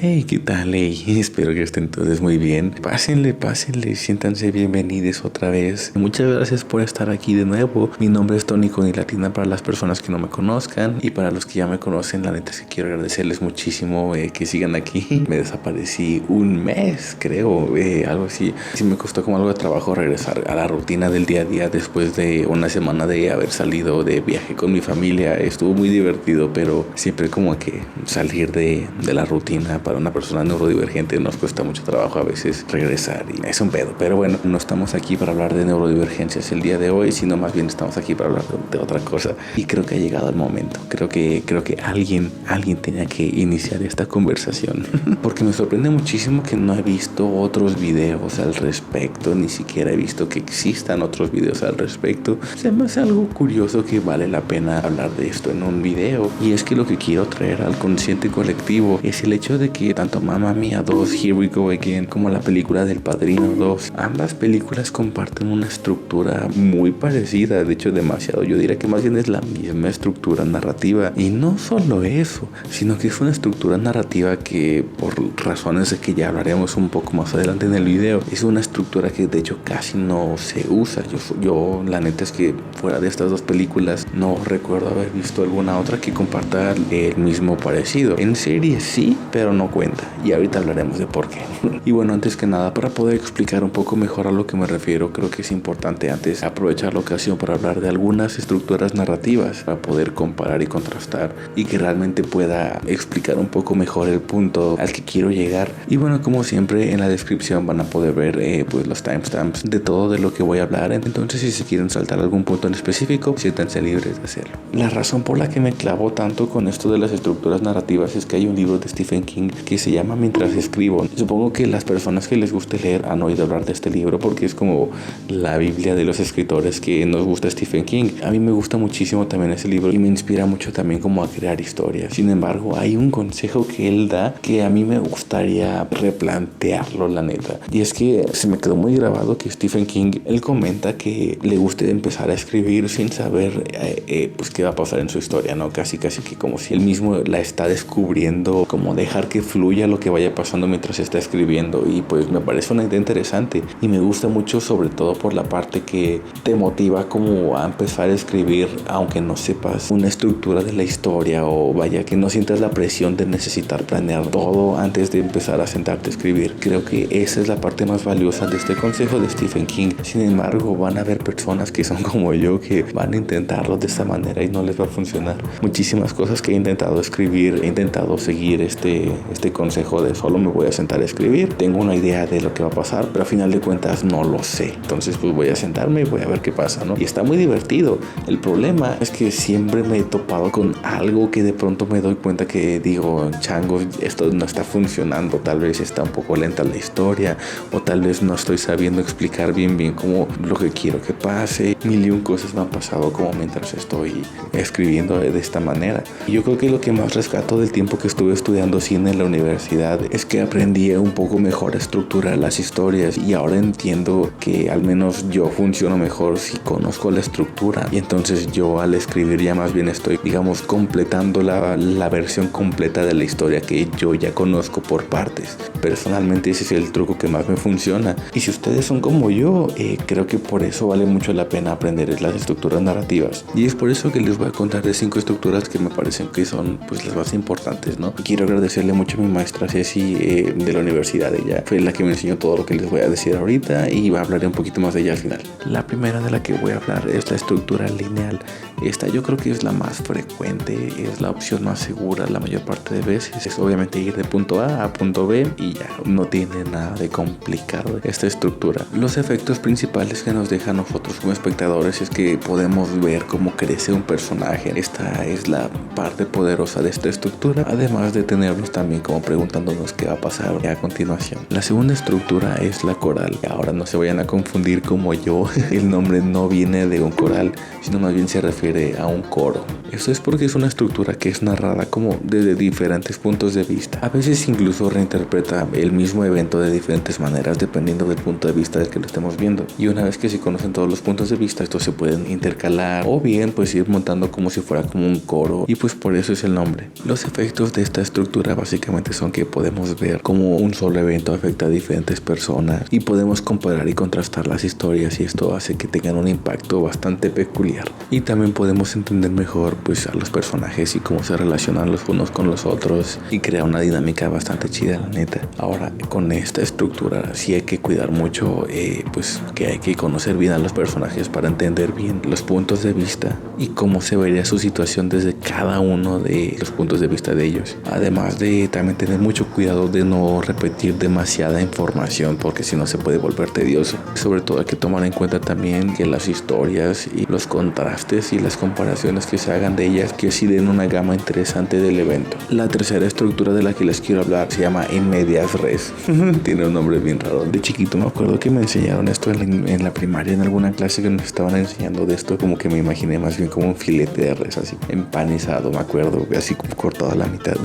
Hey, ¿qué tal? Hey, espero que estén todos muy bien. Pásenle, siéntanse bienvenidos otra vez. Muchas gracias por estar aquí de nuevo. Mi nombre es Tony con Latina para las personas que no me conozcan, y para los que ya me conocen, la neta es que quiero agradecerles muchísimo que sigan aquí. Me desaparecí un mes, creo, algo así. Sí me costó como algo de trabajo regresar a la rutina del día a día después de una semana de haber salido de viaje con mi familia. Estuvo muy divertido, pero siempre como que salir de la rutina para una persona neurodivergente nos cuesta mucho trabajo a veces regresar, y es un pedo. Pero bueno, no estamos aquí para hablar de neurodivergencias el día de hoy, sino más bien estamos aquí para hablar de otra cosa. Y creo que ha llegado el momento. Creo que alguien tenía que iniciar esta conversación. Porque me sorprende muchísimo que no he visto otros videos al respecto, ni siquiera he visto que existan otros videos al respecto. Se me hace algo curioso que vale la pena hablar de esto en un video, y es que lo que quiero traer al consciente colectivo es el hecho de que tanto Mamma Mía 2, Here We Go Again, como la película del Padrino 2, ambas películas comparten una estructura muy parecida, de hecho demasiado. Yo diría que más bien es la misma estructura narrativa, y no solo eso, sino que es una estructura narrativa que, por razones de que ya hablaremos un poco más adelante en el video, es una estructura que de hecho casi no se usa. Yo la neta es que fuera de estas dos películas no recuerdo haber visto alguna otra que comparta el mismo parecido. En serie sí, pero no cuenta, y ahorita hablaremos de por qué. Y bueno, antes que nada, para poder explicar un poco mejor a lo que me refiero, creo que es importante antes aprovechar la ocasión para hablar de algunas estructuras narrativas, para poder comparar y contrastar, y que realmente pueda explicar un poco mejor el punto al que quiero llegar. Y bueno, como siempre, en la descripción van a poder ver pues los timestamps de todo de lo que voy a hablar. Entonces, si se quieren saltar algún punto en específico, siéntanse libres de hacerlo. La razón por la que me clavo tanto con esto de las estructuras narrativas es que hay un libro de Stephen King que se llama Mientras escribo. Supongo que las personas que les guste leer han oído hablar de este libro, porque es como la Biblia de los escritores que nos gusta Stephen King. A mí me gusta muchísimo también ese libro y me inspira mucho también como a crear historias. Sin embargo, hay un consejo que él da que a mí me gustaría replantearlo, la neta. Y es que se me quedó muy grabado que Stephen King, él comenta que le gusta empezar a escribir sin saber pues qué va a pasar en su historia, ¿no? Casi que como si él mismo la está descubriendo, como dejar que fluya lo que vaya pasando mientras está escribiendo. Y pues me parece una idea interesante, y me gusta mucho, sobre todo por la parte que te motiva como a empezar a escribir aunque no sepas una estructura de la historia, o vaya, que no sientas la presión de necesitar planear todo antes de empezar a sentarte a escribir. Creo que esa es la parte más valiosa de este consejo de Stephen King. Sin embargo, van a haber personas que son como yo, que van a intentarlo de esta manera y no les va a funcionar. Muchísimas cosas que he intentado escribir, he intentado seguir este consejo de solo me voy a sentar a escribir, tengo una idea de lo que va a pasar, pero a final de cuentas no lo sé. Entonces pues voy a sentarme y voy a ver qué pasa, ¿no? Y está muy divertido. El problema es que siempre me he topado con algo que de pronto me doy cuenta que digo, changos, esto no está funcionando, tal vez está un poco lenta la historia, o tal vez no estoy sabiendo explicar bien como lo que quiero que pase. Mil y un cosas me han pasado como mientras estoy escribiendo de esta manera. Y yo creo que lo que más rescato del tiempo que estuve estudiando cine en la universidad es que aprendí un poco mejor a estructurar las historias, y ahora entiendo que al menos yo funciono mejor si conozco la estructura, y entonces yo al escribir ya más bien estoy, digamos, completando la versión completa de la historia que yo ya conozco por partes. Personalmente ese es el truco que más me funciona, y si ustedes son como yo, creo que por eso vale mucho la pena aprender las estructuras narrativas, y es por eso que les voy a contar de 5 estructuras que me parecen que son pues las más importantes, ¿no? Quiero agradecerle mucho a mi maestra Ceci de la universidad. Ella fue la que me enseñó todo lo que les voy a decir ahorita, y hablaré un poquito más de ella al final. La primera de la que voy a hablar es la estructura lineal. Esta yo creo que es la más frecuente, es la opción más segura la mayor parte de veces. Es obviamente ir de punto A a punto B y ya, no tiene nada de complicado esta estructura. Los efectos principales que nos deja a nosotros como espectadores es que podemos ver cómo crece un personaje. Esta es la parte poderosa de esta estructura, además de tenernos también como preguntándonos qué va a pasar a continuación. La segunda estructura es la coral. Ahora no se vayan a confundir como yo, el nombre no viene de un coral, sino más bien se refiere a un coro. Esto es porque es una estructura que es narrada como desde diferentes puntos de vista. A veces incluso reinterpreta el mismo evento de diferentes maneras dependiendo del punto de vista del que lo estemos viendo. Y una vez que se conocen todos los puntos de vista, estos se pueden intercalar o bien pues ir montando como si fuera como un coro, y pues por eso es el nombre. Los efectos de esta estructura básicamente básicamente son que podemos ver cómo un solo evento afecta a diferentes personas y podemos comparar y contrastar las historias, y esto hace que tengan un impacto bastante peculiar. Y también podemos entender mejor pues a los personajes y cómo se relacionan los unos con los otros, y crea una dinámica bastante chida, la neta. Ahora, con esta estructura sí hay que cuidar mucho, pues que hay que conocer bien a los personajes para entender bien los puntos de vista y cómo se vería su situación desde cada uno de los puntos de vista de ellos. Además de también tener mucho cuidado de no repetir demasiada información, porque si no se puede volver tedioso. Sobre todo hay que tomar en cuenta también que las historias y los contrastes y las comparaciones que se hagan de ellas, que sí den una gama interesante del evento. La tercera estructura de la que les quiero hablar se llama in medias res. Tiene un nombre bien raro. De chiquito me acuerdo que me enseñaron esto en la primaria, en alguna clase que nos estaban enseñando de esto, como que me imaginé más bien como un filete de res así empanizado, me acuerdo, así como cortado a la mitad.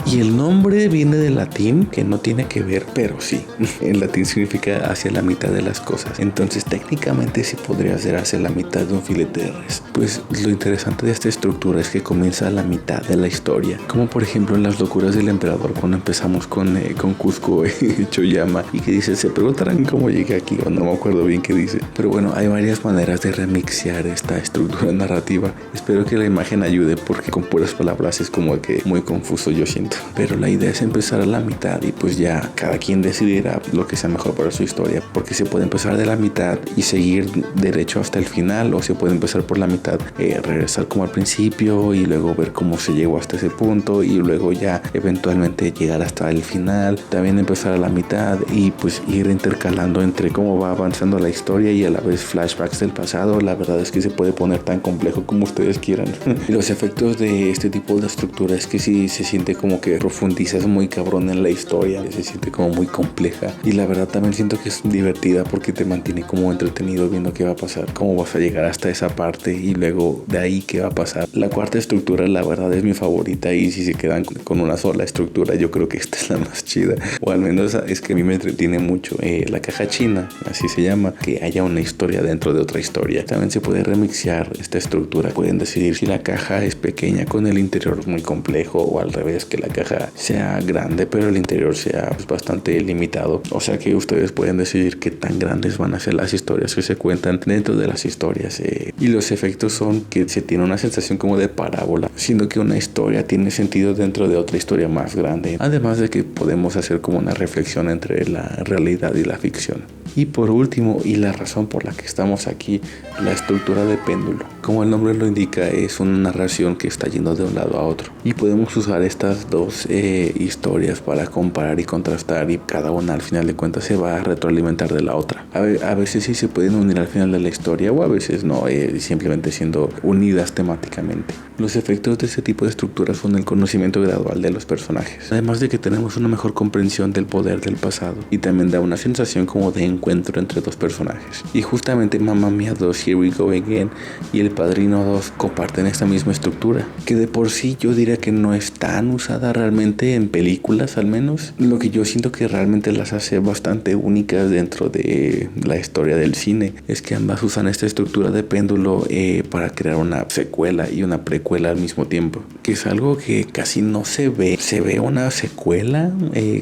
Y el nombre viene del latín, que no tiene que ver, pero sí. En latín significa hacia la mitad de las cosas. Entonces técnicamente sí podría ser hacia la mitad de un filete de res. Pues lo interesante de esta estructura es que comienza a la mitad de la historia, como por ejemplo en Las locuras del emperador, cuando empezamos con Cusco Choyama, y que dice, se preguntarán cómo llegué aquí, o no me acuerdo bien qué dice. Pero bueno, hay varias maneras de remixear esta estructura narrativa. Espero que la imagen ayude, porque con puras palabras es como que muy confuso, yo siento. Pero la idea es empezar a la mitad y pues ya cada quien decidirá lo que sea mejor para su historia, porque se puede empezar de la mitad y seguir derecho hasta el final, o se puede empezar por la mitad, regresar como al principio y luego ver cómo se llegó hasta ese punto, y luego ya eventualmente llegar hasta el final, también empezar a la mitad y pues ir intercalando entre cómo va avanzando la historia y a la vez flashbacks del pasado. La verdad es que se puede poner tan complejo como ustedes quieran. Y los efectos de este tipo de estructura es que sí se siente como que profundizas muy cabrón en la historia, se siente como muy compleja, y la verdad también siento que es divertida porque te mantiene como entretenido viendo qué va a pasar, cómo vas a llegar hasta esa parte y luego de ahí qué va a pasar. La cuarta estructura la verdad es mi favorita, y si se quedan con una sola estructura yo creo que esta es la más chida, o al menos es que a mí me entretiene mucho. La caja china, así se llama, que haya una historia dentro de otra historia. También se puede remixear esta estructura, pueden decidir si la caja es pequeña con el interior muy complejo, o al revés, que la caja sea grande pero el interior sea pues bastante limitado. O sea que ustedes pueden decidir qué tan grandes van a ser las historias que se cuentan dentro de las historias. Y los efectos son que se tiene una sensación como de parábola, siendo que una historia tiene sentido dentro de otra historia más grande, además de que podemos hacer como una reflexión entre la realidad y la ficción. Y por último, y la razón por la que estamos aquí, la estructura de péndulo. Como el nombre lo indica, es una narración que está yendo de un lado a otro, y podemos usar estas dos historias para comparar y contrastar, y cada una al final de cuentas se va a retroalimentar de la otra. A veces sí se pueden unir al final de la historia, o a veces no, simplemente siendo unidas temáticamente. Los efectos de este tipo de estructuras son el conocimiento gradual de los personajes, además de que tenemos una mejor comprensión del poder del pasado, y también da una sensación como de encuentro entre dos personajes. Y justamente Mamma Mía 2, Here We Go Again y El Padrino 2 comparten esta misma estructura, que de por sí yo diría que no es tan usada realmente en películas, al menos. Lo que yo siento que realmente las hace bastante únicas dentro de la historia del cine es que ambas usan esta estructura de péndulo para crear una secuela y una precuela al mismo tiempo, que es algo que casi no se ve. Se ve una secuela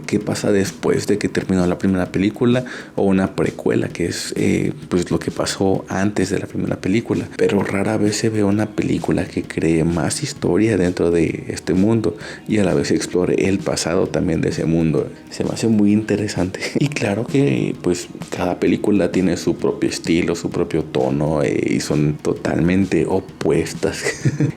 que pasa después de que terminó la primera película, o una precuela que es pues lo que pasó antes de la primera película, pero rara vez se ve una película que cree más historia dentro de este mundo y a la vez explore el pasado también de ese mundo. Se me hace muy interesante. Y claro que pues cada película tiene su propio estilo, su propio tono, y son totalmente opuestas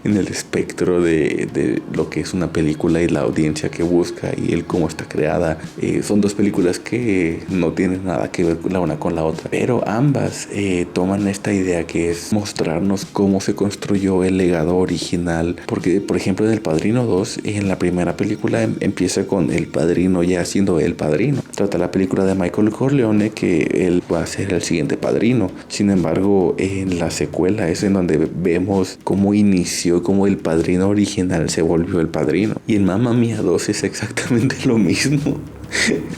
en el espectro de lo que es una película y la audiencia que busca y el cómo está creada. Son dos películas que no tienen nada que ver la una con la otra, pero ambas toman esta idea que es mostrarnos cómo se construyó el legado original, porque por ejemplo en El Padrino 2, en la primera película empieza con el padrino ya siendo el padrino. Trata la película de Michael Corleone, que él va a ser el siguiente padrino. Sin embargo, en la secuela es en donde vemos cómo inició, cómo el padrino original se volvió el padrino. Y en Mamma Mía 2 es exactamente lo mismo.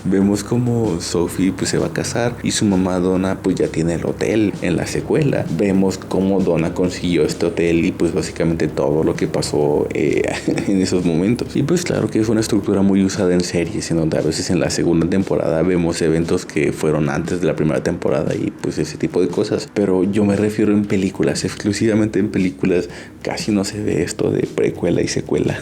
Vemos como Sophie pues se va a casar y su mamá Donna pues ya tiene el hotel en la secuela. Vemos cómo Donna consiguió este hotel y pues básicamente todo lo que pasó en esos momentos. Y pues claro que fue una estructura muy usada en series, en donde a veces en la segunda temporada vemos eventos que fueron antes de la primera temporada y pues ese tipo de cosas. Pero yo me refiero en películas, exclusivamente en películas. Casi no se ve esto de precuela y secuela.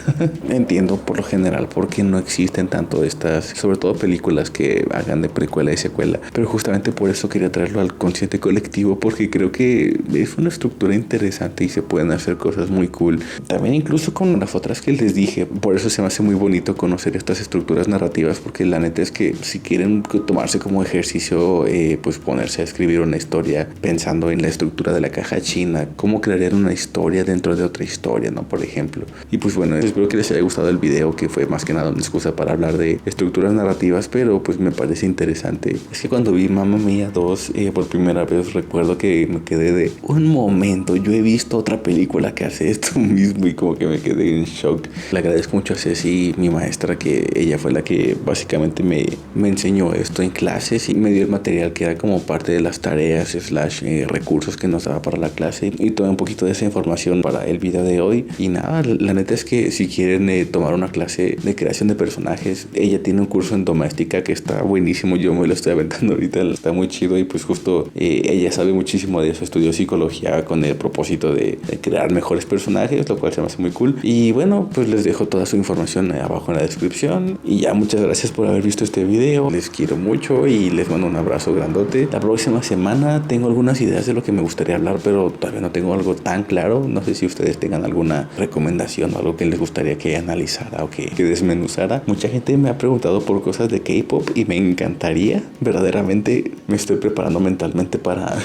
Entiendo por lo general por qué no existen tanto estas, sobre todo películas que hagan de precuela y secuela, pero justamente por eso quería traerlo al consciente colectivo, porque creo que es una estructura interesante y se pueden hacer cosas muy cool. También incluso con las otras que les dije, por eso se me hace muy bonito conocer estas estructuras narrativas, porque la neta es que si quieren tomarse como ejercicio, pues ponerse a escribir una historia pensando en la estructura de la caja china, cómo crear una historia dentro de otra historia, ¿no? Por ejemplo. Y pues bueno, espero que les haya gustado el video, que fue más que nada una excusa para hablar de estructuras narrativas, pero pues me parece interesante. Es que cuando vi Mamma Mía 2 por primera vez, recuerdo que me quedé de un momento, yo he visto otra película que hace esto mismo, y como que me quedé en shock. Le agradezco mucho a Ceci, mi maestra, que ella fue la que básicamente me enseñó esto en clases y me dio el material que era como parte de las tareas / recursos que nos daba para la clase, y tomé un poquito de esa información para el video de hoy. Y nada, la neta es que si quieren tomar una clase de creación de personajes, ella tiene un curso en doméstica que está buenísimo. Yo me lo estoy aventando ahorita, está muy chido, y pues justo ella sabe muchísimo de eso. Estudió psicología con el propósito de crear mejores personajes, lo cual se me hace muy cool. Y bueno, pues les dejo toda su información abajo en la descripción. Y ya, muchas gracias por haber visto este video. Les quiero mucho y les mando un abrazo grandote. La próxima semana tengo algunas ideas de lo que me gustaría hablar, pero todavía no tengo algo tan claro. No sé si ustedes tengan alguna recomendación o algo que les gustaría que analizara o que desmenuzara. Mucha gente me ha preguntado por cosas de K-pop y me encantaría. Verdaderamente me estoy preparando mentalmente para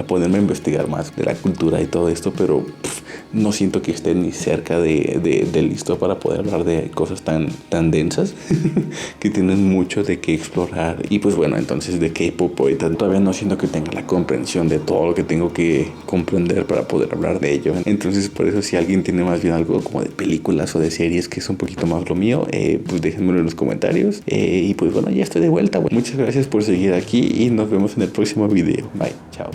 ponerme a investigar más de la cultura y todo esto, pero no siento que esté ni cerca de listo para poder hablar de cosas tan densas que tienen mucho de qué explorar. Y pues bueno, entonces de K-pop ahorita todavía no siento que tenga la comprensión de todo lo que tengo que comprender para poder hablar de ello. Entonces por eso, si alguien tiene más bien algo como de películas o de series que es un poquito más lo mío, pues déjenmelo en los comentarios. Y pues bueno, ya estoy de vuelta. Muchas gracias por seguir aquí y nos vemos en el próximo video. Bye, chao.